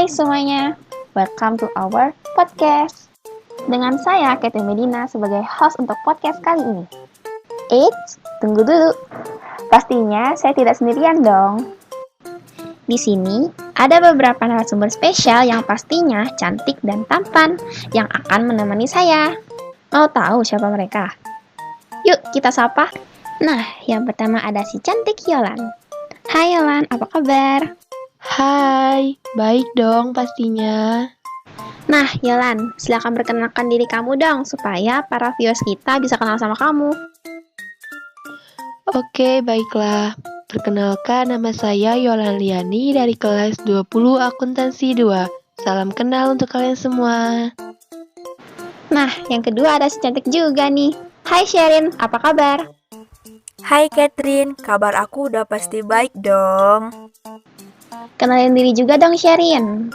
Hai semuanya, welcome to our podcast. Dengan saya, Kate Medina, sebagai host untuk podcast kali ini. Eits, tunggu dulu. Pastinya saya tidak sendirian dong. Di sini, ada beberapa narasumber spesial yang pastinya cantik dan tampan yang akan menemani saya. Mau tahu siapa mereka? Yuk, kita sapa. Nah, yang pertama ada si cantik Yolan. Hai Yolan, apa kabar? Hai, baik dong pastinya. Nah, Yolan, silakan perkenalkan diri kamu dong, supaya para viewers kita bisa kenal sama kamu. Oke, baiklah. Perkenalkan, nama saya Yolan Liani dari kelas 20 Akuntansi 2. Salam kenal untuk kalian semua. Nah, yang kedua ada si cantik juga nih. Hai Sherin, apa kabar? Hai Catherine, kabar aku udah pasti baik dong. Kenalin diri juga dong Sherin.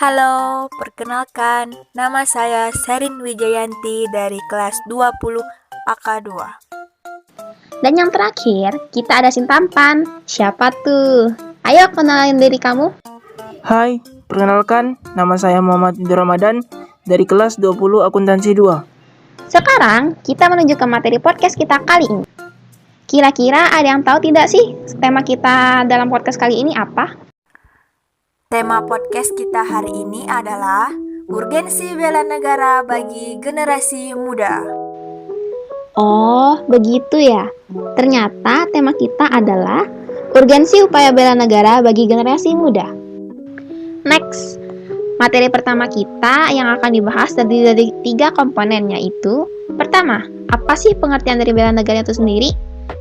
Halo, perkenalkan, nama saya Sherin Wijayanti dari kelas 20 AK2. Dan yang terakhir, kita ada si tampan. Siapa tuh? Ayo kenalin diri kamu. Hai, perkenalkan, nama saya Muhammad Ibnu Ramadan dari kelas 20 Akuntansi 2. Sekarang, kita menuju ke materi podcast kita kali ini. Kira-kira ada yang tahu tidak sih tema kita dalam podcast kali ini apa? Tema podcast kita hari ini adalah urgensi bela negara bagi generasi muda. Oh, begitu ya. Ternyata tema kita adalah urgensi upaya bela negara bagi generasi muda. Next, materi pertama kita yang akan dibahas terdiri dari 3 komponen, yaitu pertama, apa sih pengertian dari bela negara itu sendiri?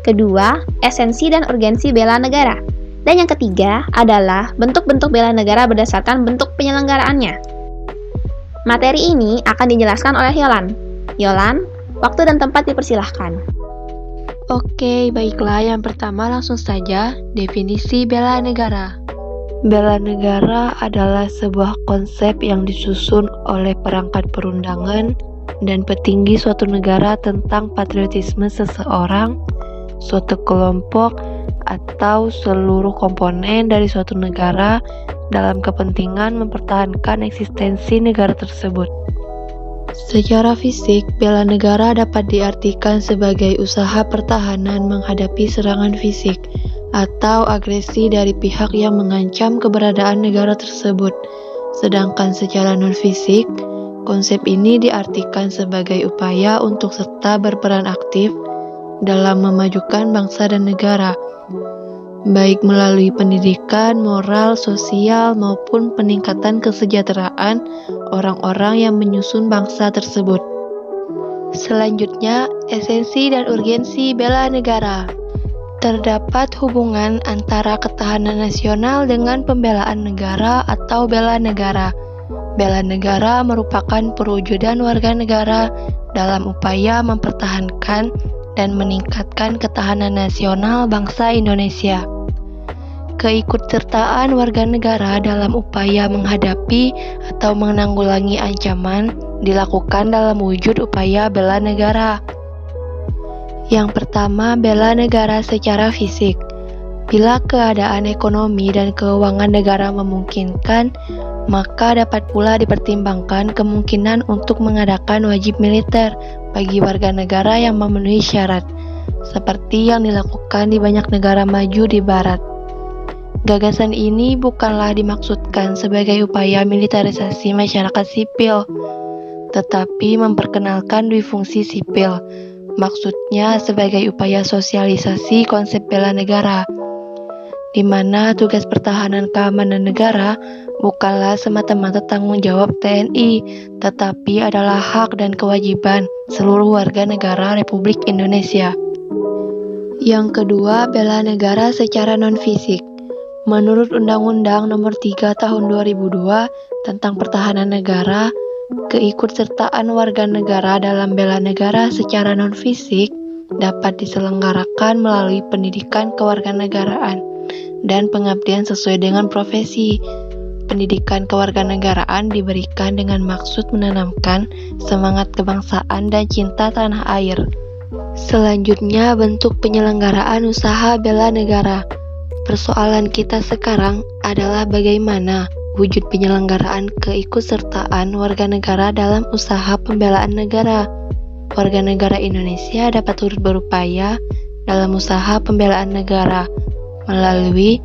Kedua, esensi dan urgensi bela negara. Dan yang ketiga adalah bentuk-bentuk bela negara berdasarkan bentuk penyelenggaraannya. Materi ini akan dijelaskan oleh Yolan. Yolan, waktu dan tempat dipersilahkan. Oke, baiklah. Yang pertama langsung saja, definisi bela negara. Bela negara adalah sebuah konsep yang disusun oleh perangkat perundangan dan petinggi suatu negara tentang patriotisme seseorang, suatu kelompok, atau seluruh komponen dari suatu negara dalam kepentingan mempertahankan eksistensi negara tersebut. Secara fisik, bela negara dapat diartikan sebagai usaha pertahanan menghadapi serangan fisik atau agresi dari pihak yang mengancam keberadaan negara tersebut. Sedangkan secara non-fisik, konsep ini diartikan sebagai upaya untuk serta berperan aktif dalam memajukan bangsa dan negara, baik melalui pendidikan, moral, sosial, maupun peningkatan kesejahteraan orang-orang yang menyusun bangsa tersebut. Selanjutnya, esensi dan urgensi bela negara. Terdapat hubungan antara ketahanan nasional dengan pembelaan negara atau bela negara. Bela negara merupakan perwujudan warga negara dalam upaya mempertahankan dan meningkatkan ketahanan nasional bangsa Indonesia. Keikutsertaan warga negara dalam upaya menghadapi atau menanggulangi ancaman dilakukan dalam wujud upaya bela negara. Yang pertama, bela negara secara fisik. Bila keadaan ekonomi dan keuangan negara memungkinkan, maka dapat pula dipertimbangkan kemungkinan untuk mengadakan wajib militer bagi warga negara yang memenuhi syarat, seperti yang dilakukan di banyak negara maju di barat. Gagasan ini bukanlah dimaksudkan sebagai upaya militerisasi masyarakat sipil, tetapi memperkenalkan dui fungsi sipil, maksudnya sebagai upaya sosialisasi konsep bela negara, di mana tugas pertahanan keamanan negara bukanlah semata-mata tanggung jawab TNI, tetapi adalah hak dan kewajiban seluruh warga negara Republik Indonesia. Yang kedua, bela negara secara non-fisik. Menurut Undang-Undang Nomor 3 Tahun 2002 tentang Pertahanan Negara, keikutsertaan warga negara dalam bela negara secara non-fisik dapat diselenggarakan melalui pendidikan kewarganegaraan dan pengabdian sesuai dengan profesi. Pendidikan kewarganegaraan diberikan dengan maksud menanamkan semangat kebangsaan dan cinta tanah air. Selanjutnya, bentuk penyelenggaraan usaha bela negara. Persoalan kita sekarang adalah bagaimana wujud penyelenggaraan keikutsertaan warga negara dalam usaha pembelaan negara. Warga negara Indonesia dapat turut berupaya dalam usaha pembelaan negara melalui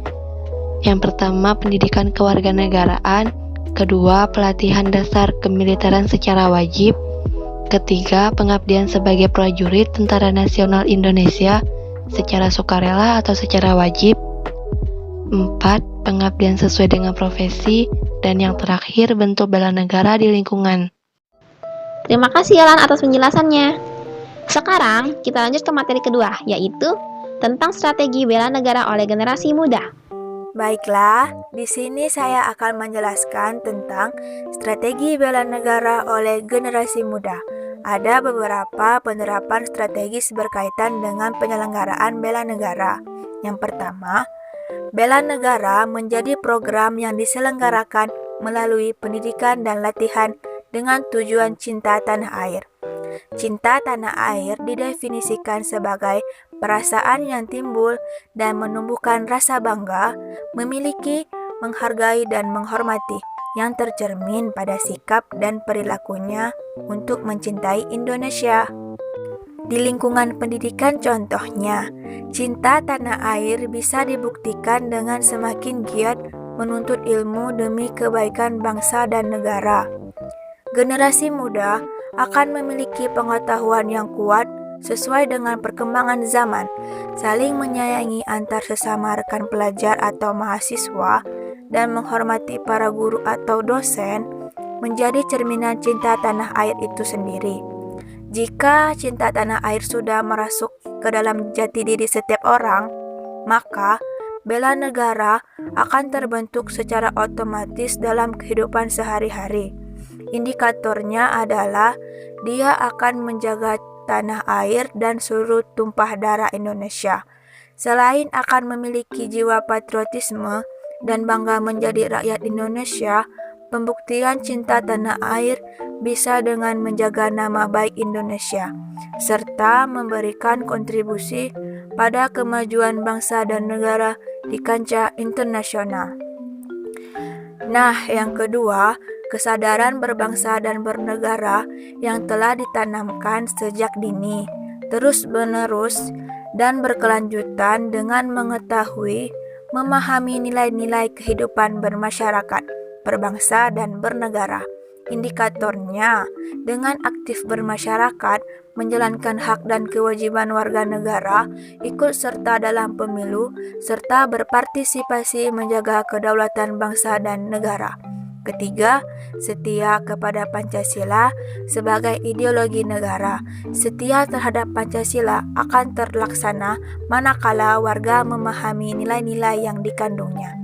yang pertama, pendidikan kewarganegaraan, kedua, pelatihan dasar kemiliteran secara wajib, ketiga, pengabdian sebagai prajurit Tentara Nasional Indonesia secara sukarela atau secara wajib, 4. Pengabdian sesuai dengan profesi, dan yang terakhir, bentuk bela negara di lingkungan. Terima kasih Alan atas penjelasannya. Sekarang kita lanjut ke materi kedua, yaitu tentang strategi bela negara oleh generasi muda. Baiklah, di sini saya akan menjelaskan tentang strategi bela negara oleh generasi muda. Ada beberapa penerapan strategis berkaitan dengan penyelenggaraan bela negara. Yang pertama, bela negara menjadi program yang diselenggarakan melalui pendidikan dan latihan dengan tujuan cinta tanah air. Cinta tanah air didefinisikan sebagai perasaan yang timbul dan menumbuhkan rasa bangga, memiliki, menghargai, dan menghormati yang tercermin pada sikap dan perilakunya untuk mencintai Indonesia. Di lingkungan pendidikan contohnya, cinta tanah air bisa dibuktikan dengan semakin giat menuntut ilmu demi kebaikan bangsa dan negara. Generasi muda akan memiliki pengetahuan yang kuat sesuai dengan perkembangan zaman, saling menyayangi antar sesama rekan pelajar atau mahasiswa, dan menghormati para guru atau dosen menjadi cerminan cinta tanah air itu sendiri. Jika cinta tanah air sudah merasuk ke dalam jati diri setiap orang, maka bela negara akan terbentuk secara otomatis dalam kehidupan sehari-hari. Indikatornya adalah dia akan menjaga tanah air dan seluruh tumpah darah Indonesia. Selain akan memiliki jiwa patriotisme dan bangga menjadi rakyat Indonesia, pembuktian cinta tanah air bisa dengan menjaga nama baik Indonesia, serta memberikan kontribusi pada kemajuan bangsa dan negara di kancah internasional. Nah, yang kedua, kesadaran berbangsa dan bernegara yang telah ditanamkan sejak dini, terus-menerus dan berkelanjutan dengan mengetahui, memahami nilai-nilai kehidupan bermasyarakat, berbangsa dan bernegara. Indikatornya, dengan aktif bermasyarakat, menjalankan hak dan kewajiban warga negara, ikut serta dalam pemilu, serta berpartisipasi menjaga kedaulatan bangsa dan negara. Ketiga, setia kepada Pancasila sebagai ideologi negara. Setia terhadap Pancasila akan terlaksana manakala warga memahami nilai-nilai yang dikandungnya.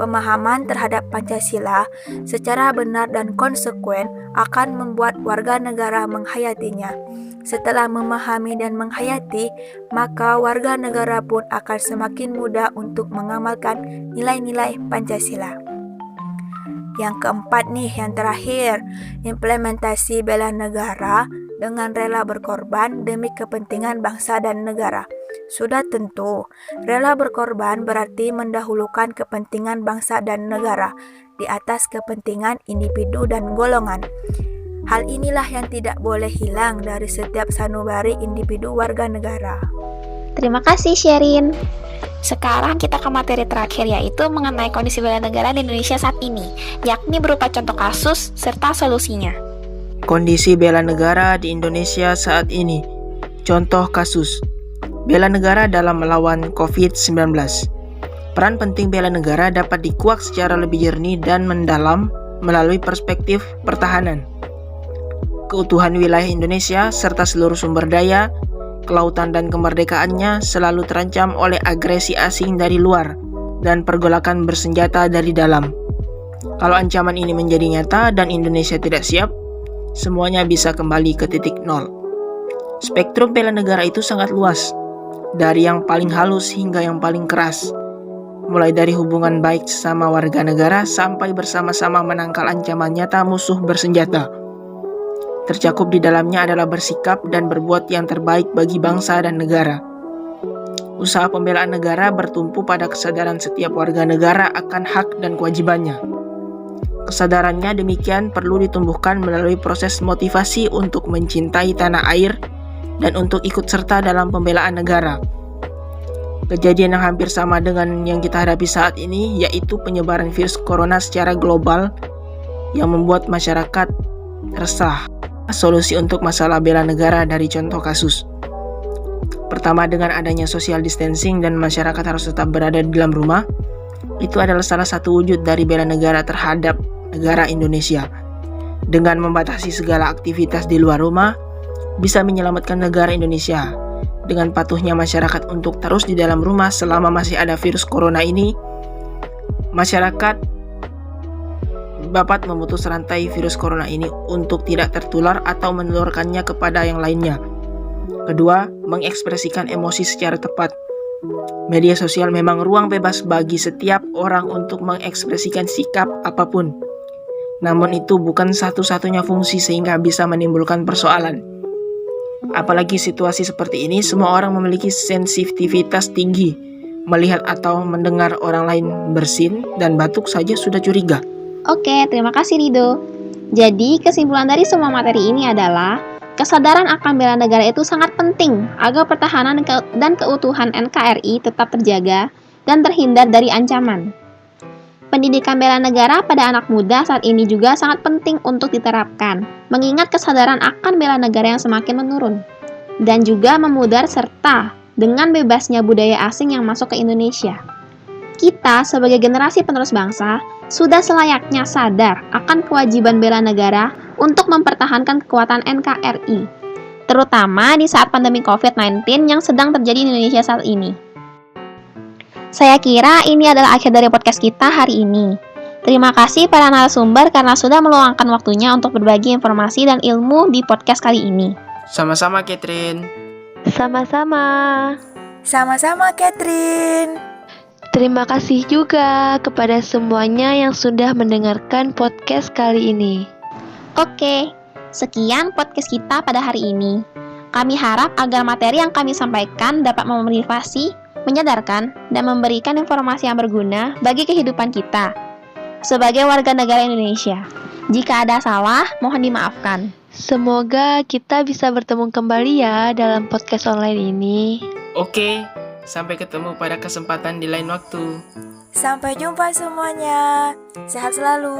Pemahaman terhadap Pancasila secara benar dan konsekuen akan membuat warga negara menghayatinya. Setelah memahami dan menghayati, maka warga negara pun akan semakin mudah untuk mengamalkan nilai-nilai Pancasila. Yang keempat nih, yang terakhir, implementasi bela negara dengan rela berkorban demi kepentingan bangsa dan negara. Sudah tentu, rela berkorban berarti mendahulukan kepentingan bangsa dan negara di atas kepentingan individu dan golongan. Hal inilah yang tidak boleh hilang dari setiap sanubari individu warga negara. Terima kasih Sherin. Sekarang kita ke materi terakhir, yaitu mengenai kondisi bela negara di Indonesia saat ini, yakni berupa contoh kasus serta solusinya. Kondisi bela negara di Indonesia saat ini. Contoh kasus. Bela negara dalam melawan COVID-19. Peran penting bela negara dapat dikuak secara lebih jernih dan mendalam melalui perspektif pertahanan. Keutuhan wilayah Indonesia serta seluruh sumber daya, kelautan dan kemerdekaannya selalu terancam oleh agresi asing dari luar dan pergolakan bersenjata dari dalam. Kalau ancaman ini menjadi nyata dan Indonesia tidak siap, semuanya bisa kembali ke titik nol. Spektrum bela negara itu sangat luas, dari yang paling halus hingga yang paling keras, mulai dari hubungan baik sesama warga negara sampai bersama-sama menangkal ancaman nyata musuh bersenjata. Tercakup di dalamnya adalah bersikap dan berbuat yang terbaik bagi bangsa dan negara. Usaha pembelaan negara bertumpu pada kesadaran setiap warga negara akan hak dan kewajibannya. Kesadarannya demikian perlu ditumbuhkan melalui proses motivasi untuk mencintai tanah air dan untuk ikut serta dalam pembelaan negara. Kejadian yang hampir sama dengan yang kita hadapi saat ini, yaitu penyebaran virus corona secara global yang membuat masyarakat resah. Solusi untuk masalah bela negara dari contoh kasus. Pertama, dengan adanya social distancing dan masyarakat harus tetap berada di dalam rumah, itu adalah salah satu wujud dari bela negara terhadap negara Indonesia. Dengan membatasi segala aktivitas di luar rumah, bisa menyelamatkan negara Indonesia. Dengan patuhnya masyarakat untuk terus di dalam rumah selama masih ada virus corona ini, masyarakat dapat memutus rantai virus corona ini untuk tidak tertular atau menularkannya kepada yang lainnya. Kedua, mengekspresikan emosi secara tepat. Media sosial memang ruang bebas bagi setiap orang untuk mengekspresikan sikap apapun. Namun itu bukan satu-satunya fungsi sehingga bisa menimbulkan persoalan. Apalagi situasi seperti ini, semua orang memiliki sensitivitas tinggi. Melihat atau mendengar orang lain bersin dan batuk saja sudah curiga. Oke, terima kasih Rido. Jadi, kesimpulan dari semua materi ini adalah kesadaran akan bela negara itu sangat penting agar pertahanan dan keutuhan NKRI tetap terjaga dan terhindar dari ancaman. Pendidikan bela negara pada anak muda saat ini juga sangat penting untuk diterapkan, mengingat kesadaran akan bela negara yang semakin menurun, dan juga memudar serta dengan bebasnya budaya asing yang masuk ke Indonesia. Kita sebagai generasi penerus bangsa sudah selayaknya sadar akan kewajiban bela negara untuk mempertahankan kekuatan NKRI, terutama di saat pandemi COVID-19 yang sedang terjadi di Indonesia saat ini. Saya kira ini adalah akhir dari podcast kita hari ini. Terima kasih para narasumber karena sudah meluangkan waktunya untuk berbagi informasi dan ilmu di podcast kali ini. Sama-sama, Catherine. Sama-sama. Sama-sama, Catherine. Terima kasih juga kepada semuanya yang sudah mendengarkan podcast kali ini. Oke, sekian podcast kita pada hari ini. Kami harap agar materi yang kami sampaikan dapat memotivasi, menyadarkan, dan memberikan informasi yang berguna bagi kehidupan kita sebagai warga negara Indonesia. Jika ada salah, mohon dimaafkan. Semoga kita bisa bertemu kembali ya dalam podcast online ini. Oke, sampai ketemu pada kesempatan di lain waktu. Sampai jumpa semuanya. Sehat selalu.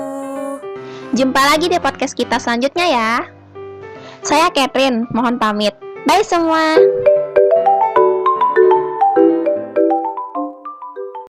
Jumpa lagi di podcast kita selanjutnya ya. Saya Catherine, mohon pamit. Bye semua.